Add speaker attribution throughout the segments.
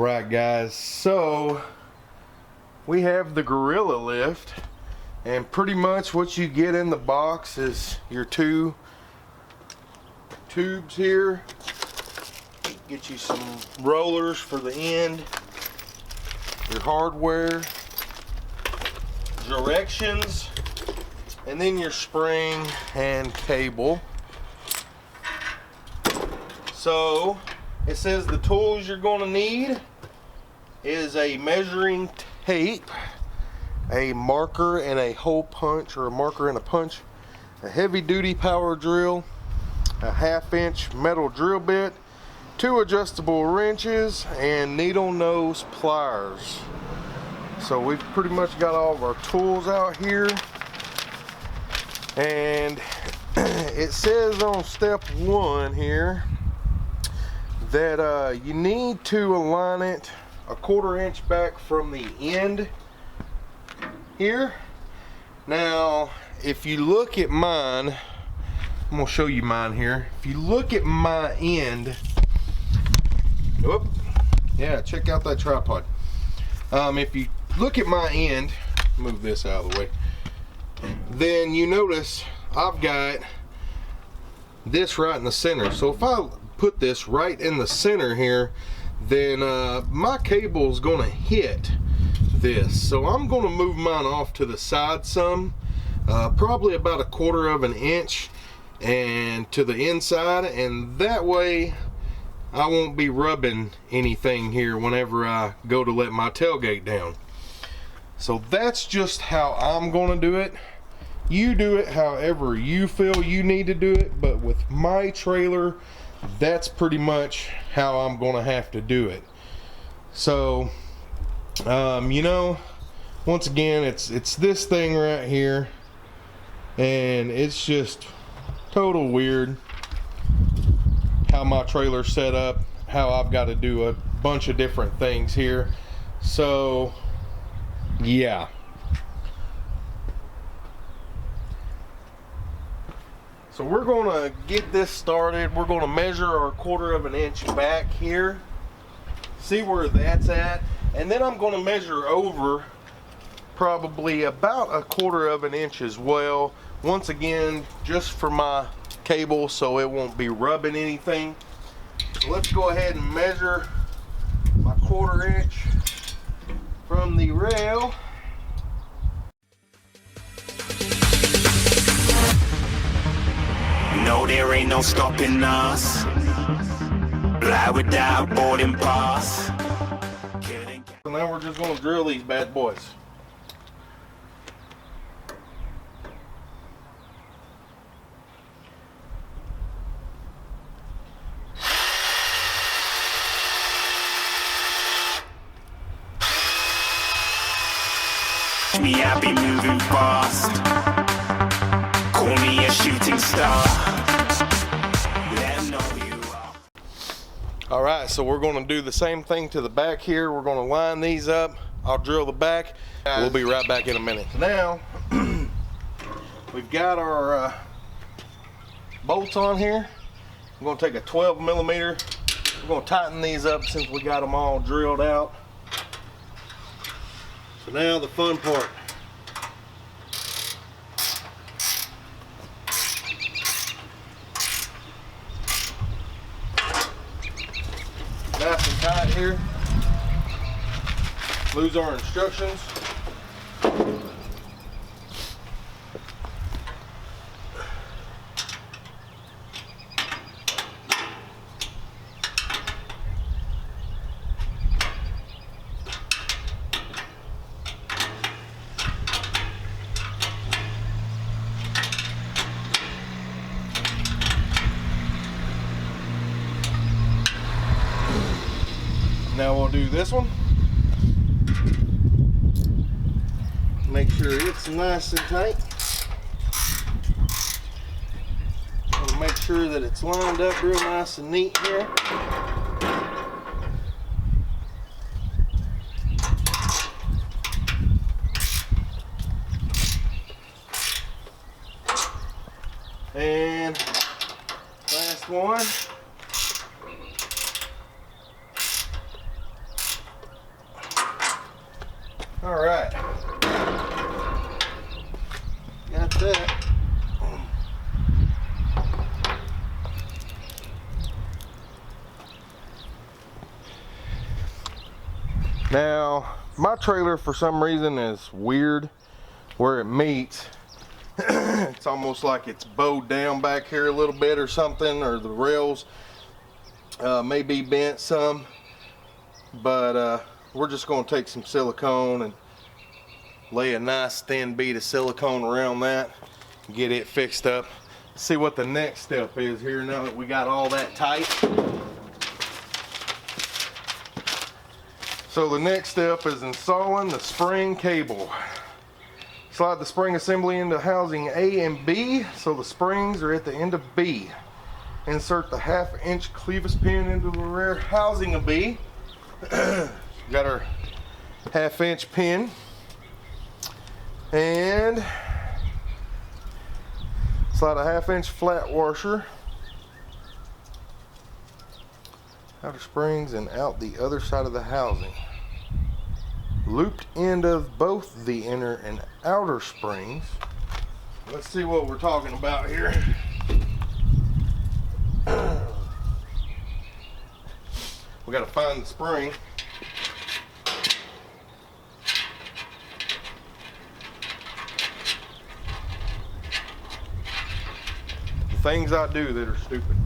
Speaker 1: Alright guys, so we have the Gorilla lift, and pretty much what you get in the box is your two tubes here. Get you some rollers for the end, your hardware, directions, and then your spring and cable. So it says the tools you're going to need is a measuring tape, a marker and a hole punch, or a marker and a punch, a heavy duty power drill, a 1/2-inch metal drill bit, 2 adjustable wrenches, and needle nose pliers. So we've pretty much got all of our tools out here, and it says on step 1 here that you need to align it a 1/4 inch back from the end here. Now if you look at mine, I'm gonna show you mine here. If you look at my end, whoop, yeah, check out that tripod. If you look at my end, move this out of the way, then you notice I've got this right in the center. So if I put this right in the center here, then my cable is going to hit this. So I'm going to move mine off to the side some, probably about a 1/4 inch and to the inside, and that way I won't be rubbing anything here whenever I go to let my tailgate down. So that's just how I'm going to do it. You do it however you feel you need to do it, but with my trailer, that's pretty much how I'm going to have to do it. So you know, once again, it's this thing right here, and it's just total weird how my trailer's set up, how I've got to do a bunch of different things here. So yeah, so we're going to get this started. We're going to measure our 1/4 inch back here, see where that's at, and then I'm going to measure over probably about a 1/4 inch as well, once again just for my cable so it won't be rubbing anything. So let's go ahead and measure my 1/4 inch from the rail.
Speaker 2: No, there ain't no stopping us. Fly without boarding pass.
Speaker 1: So now we're just going to drill these bad boys.
Speaker 2: Me, I be moving fast. Call me a shooting star. Let 'em know who you are.
Speaker 1: Alright, so we're going to do the same thing to the back here. We're going to line these up. I'll drill the back. We'll be right back in a minute. Now, we've got our bolts on here. I'm going to take a 12mm. We're going to tighten these up since we got them all drilled out. So now the fun part. Nice and tight here. Lose our instructions. Now we'll do this one. Make sure it's nice and tight. I'll make sure that it's lined up real nice and neat here. And last one. Now, my trailer for some reason is weird where it meets. It's almost like it's bowed down back here a little bit or something, or the rails may be bent some, but we're just going to take some silicone and lay a nice thin bead of silicone around that and get it fixed up. See what the next step is here now that we got all that tight. So the next step is installing the spring cable. Slide the spring assembly into housing A and B so the springs are at the end of B. Insert the 1/2 inch clevis pin into the rear housing of B. Got our 1/2 inch pin. And slide a 1/2 inch flat washer outer springs and out the other side of the housing. Looped end of both the inner and outer springs. Let's see what we're talking about here. We got to find the spring. The things I do that are stupid.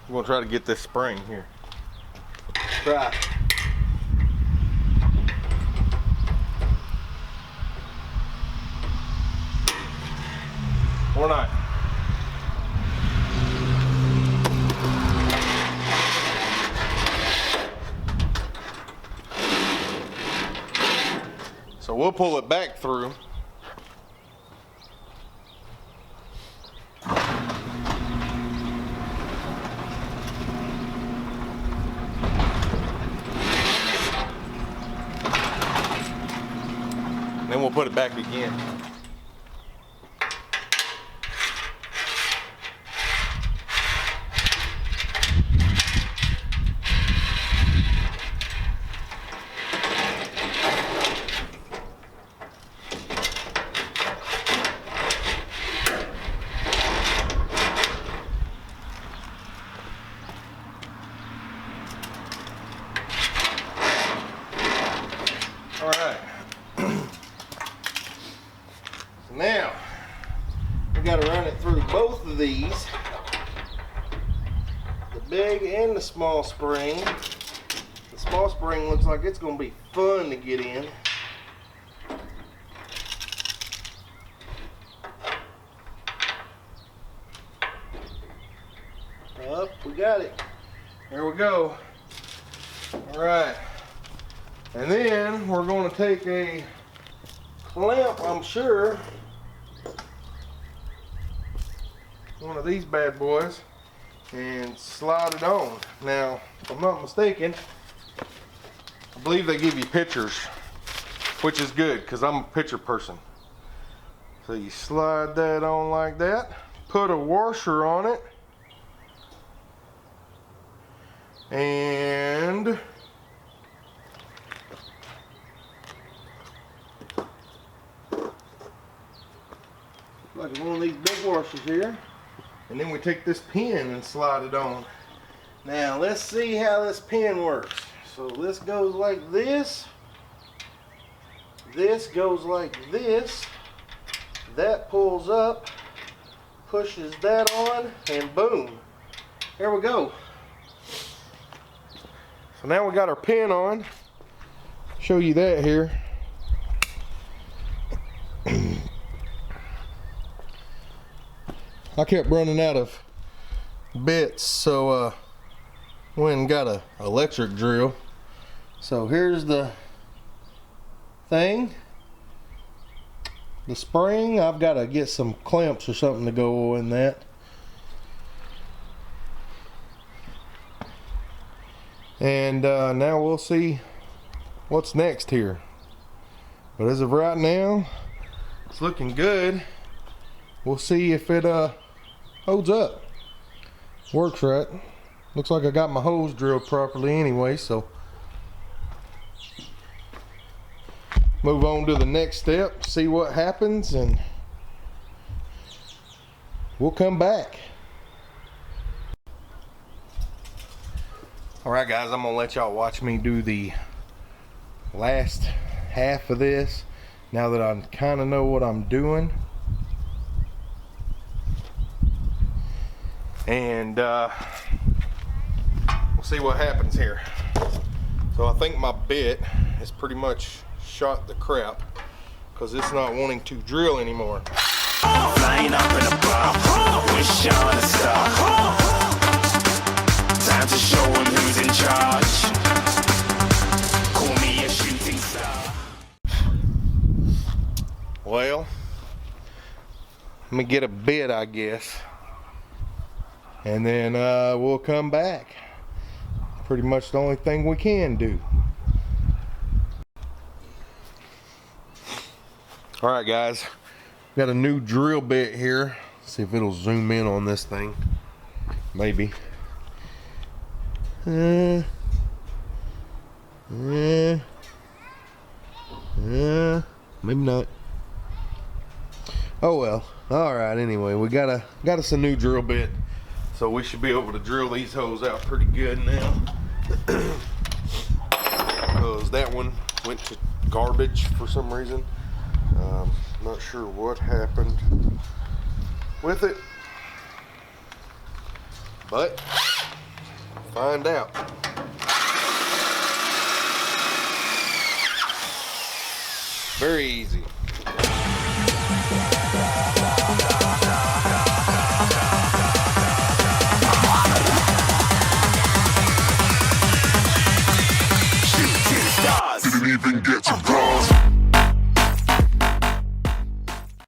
Speaker 1: I'm gonna try to get this spring here. Try. Or not. So we'll pull it back through. Then we'll put it back again. All right. Now, we got to run it through both of these, the big and the small spring. The small spring looks like it's going to be fun to get in. Up, we got it. There we go. All right. And then we're going to take a clamp, I'm sure, one of these bad boys, and slide it on. Now, if I'm not mistaken, I believe they give you pictures, which is good because I'm a picture person. So you slide that on like that, put a washer on it, and like one of these big washers here, and then we take this pin and slide it on. Now let's see how this pin works. So this goes like this, this goes like this, that pulls up, pushes that on, and boom, there we go. So now we got our pin on. Show you that here. I kept running out of bits, so went and got a electric drill. So here's the thing, the spring. I've got to get some clamps or something to go in that. And now we'll see what's next here. But as of right now, it's looking good. We'll see if it holds up. Works right. Looks like I got my hose drilled properly anyway, so move on to the next step, see what happens, and we'll come back. Alright guys, I'm gonna let y'all watch me do the last half of this now that I kind of know what I'm doing. And we'll see what happens here. So I think my bit is pretty much shot the crap because it's not wanting to drill anymore.
Speaker 2: Flying up in a bar, wish on a star. Time to show him who's in charge. Call me a shooting star.
Speaker 1: Well, let me get a bit, I guess, and then we'll come back. Pretty much the only thing we can do. All right guys, got a new drill bit here. Let's see if it'll zoom in on this thing. Maybe. Maybe not. Oh well. All right. Anyway, we got us a new drill bit, so we should be able to drill these holes out pretty good now. Because that one went to garbage for some reason. Not sure what happened with it, but find out. Very easy.
Speaker 2: Shooting stars. Didn't even get to bronze.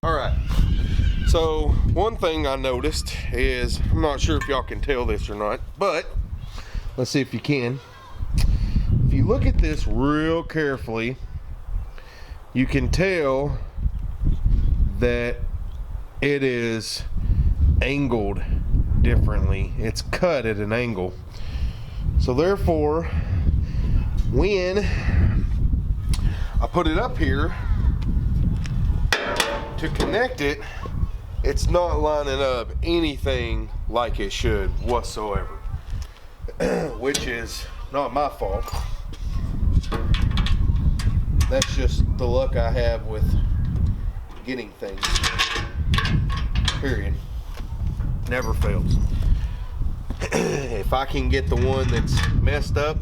Speaker 1: Alright, so one thing I noticed is, I'm not sure if y'all can tell this or not, but let's see if you can. If you look at this real carefully, you can tell that it is angled differently. It's cut at an angle. So therefore, when I put it up here to connect it, it's not lining up anything like it should whatsoever. Which is not my fault. That's just the luck I have with getting things. Period. Never fails. If I can get the one that's messed up,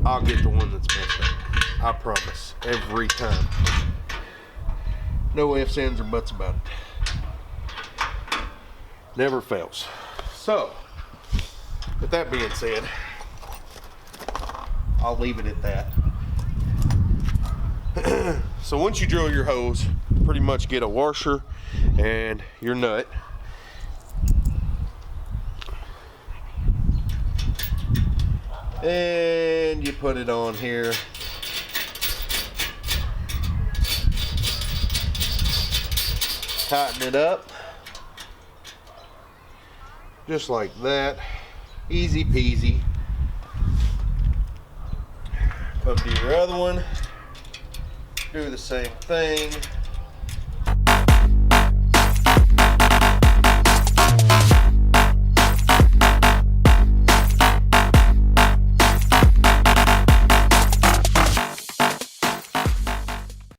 Speaker 1: I'll get the one that's messed up. I promise. Every time. No ifs, ands, or buts about it. Never fails. So, with that being said, I'll leave it at that. So once you drill your hose, pretty much get a washer and your nut. And you put it on here. Tighten it up. Just like that. Easy peasy. Come to your other one. Do the same thing.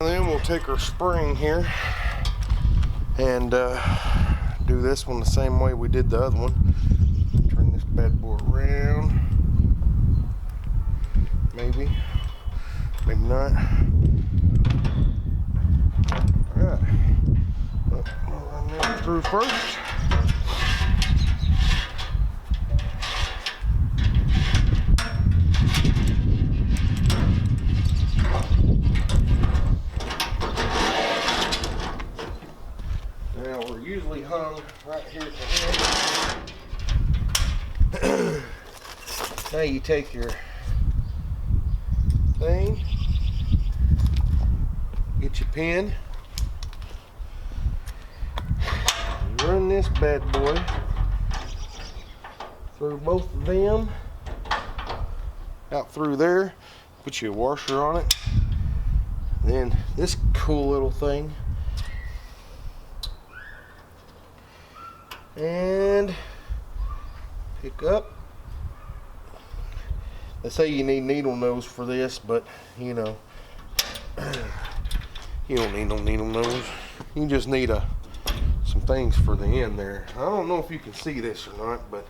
Speaker 1: And then we'll take our spring here and do this one the same way we did the other one. Turn this bad boy around. Maybe. Maybe not. Alright. Run that through first. Now we're usually hung right here at the head. Now you take your thing. Get your pin. Run this bad boy through both of them. Out through there. Put you a washer on it. Then this cool little thing. And pick up. They say you need needle nose for this, but you know, you don't need no needle nose. You just need some things for the end there. I don't know if you can see this or not, but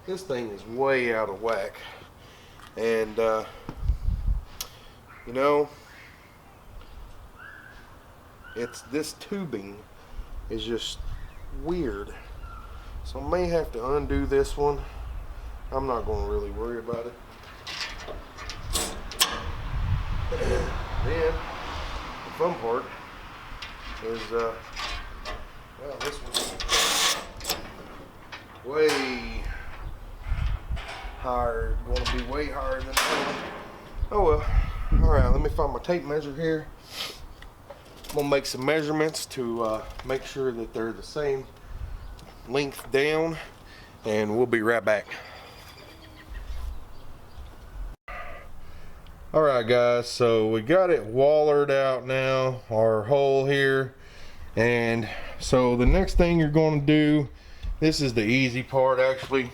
Speaker 1: this thing is way out of whack. And you know, this tubing is just weird. So I may have to undo this one. I'm not going to really worry about it. Then the fun part is well, this one's way higher, going to be way higher than that one. Oh well. Alright, let me find my tape measure here. I'm gonna make some measurements to make sure that they're the same length down, and we'll be right back. Alright guys, so we got it wallered out now, our hole here. And so the next thing you're going to do, this is the easy part actually.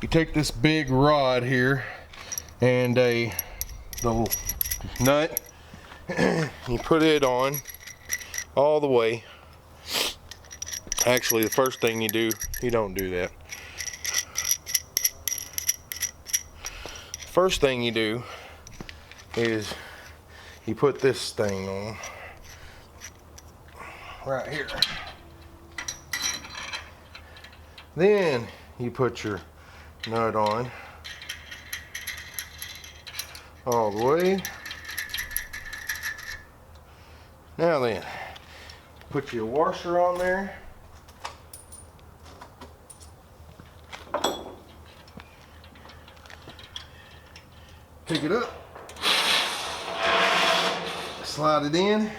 Speaker 1: You take this big rod here and a little nut, you put it on all the way. Actually, the first thing you do, you don't do that. First thing you do is you put this thing on right here. Then you put your nut on all the way. Now then, put your washer on there. Pick it up. Slide it in.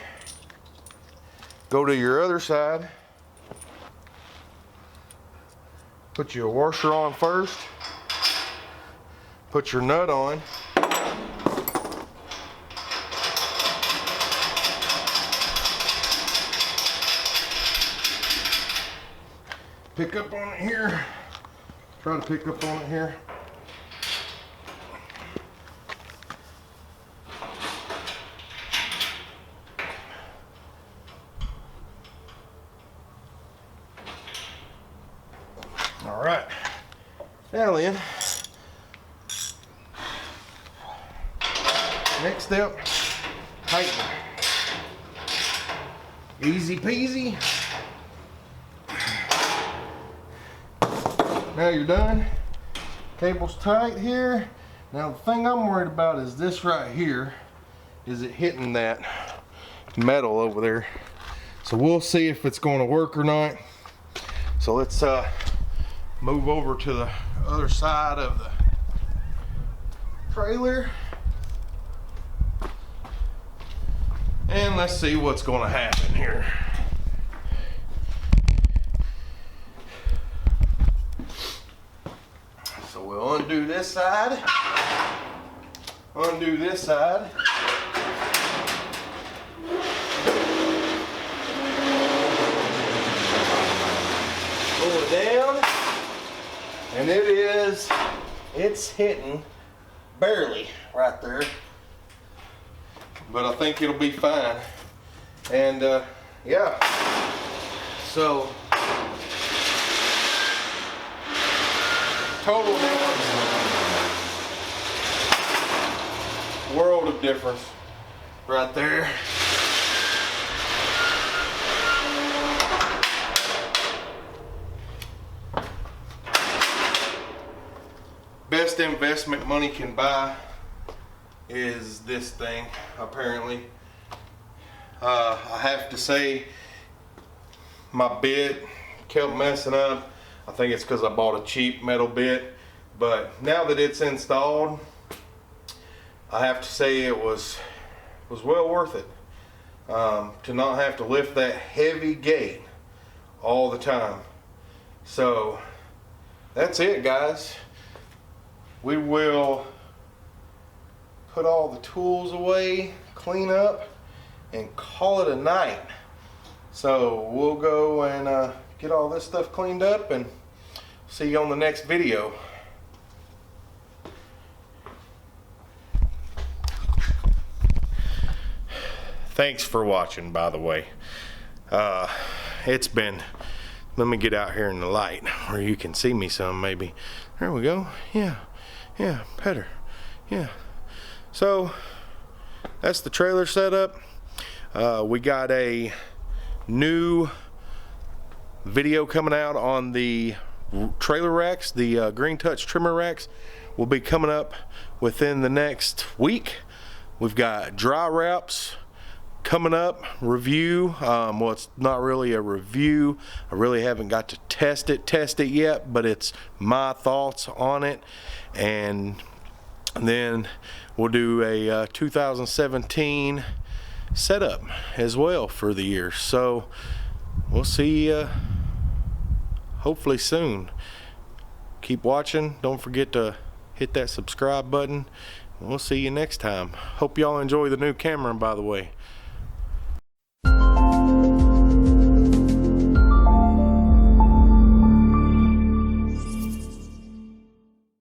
Speaker 1: Go to your other side. Put your washer on first. Put your nut on. Pick up on it here. Try to pick up on it here. All right. Now then, next step, tighten. Easy peasy. Now you're done. Cable's tight here. Now the thing I'm worried about is this right here. Is it hitting that metal over there? So we'll see if it's going to work or not. So let's move over to the other side of the trailer. And let's see what's going to happen here. So we'll undo this side. Undo this side. Pull it down. And it's hitting barely right there. But I think it'll be fine. And yeah. So total difference. World of difference right there. Best investment money can buy is this thing, apparently. I have to say, my bit kept messing up. I think it's because I bought a cheap metal bit. But now that it's installed, I have to say it was well worth it, to not have to lift that heavy gate all the time. So that's it, guys. We will put all the tools away, clean up, and call it a night. So we'll go and get all this stuff cleaned up and see you on the next video. Thanks for watching, by the way. It's been, let me get out here in the light where you can see me some maybe. There we go. Yeah, better. Yeah. So that's the trailer setup. We got a new video coming out on the trailer racks. The Green Touch trimmer racks will be coming up within the next week. We've got dry wraps coming up, review. Well, it's not really a review. I really haven't got to test it yet, but it's my thoughts on it. And then we'll do a 2017 setup as well for the year. So we'll see you hopefully soon. Keep watching. Don't forget to hit that subscribe button. We'll see you next time. Hope y'all enjoy the new camera, by the way.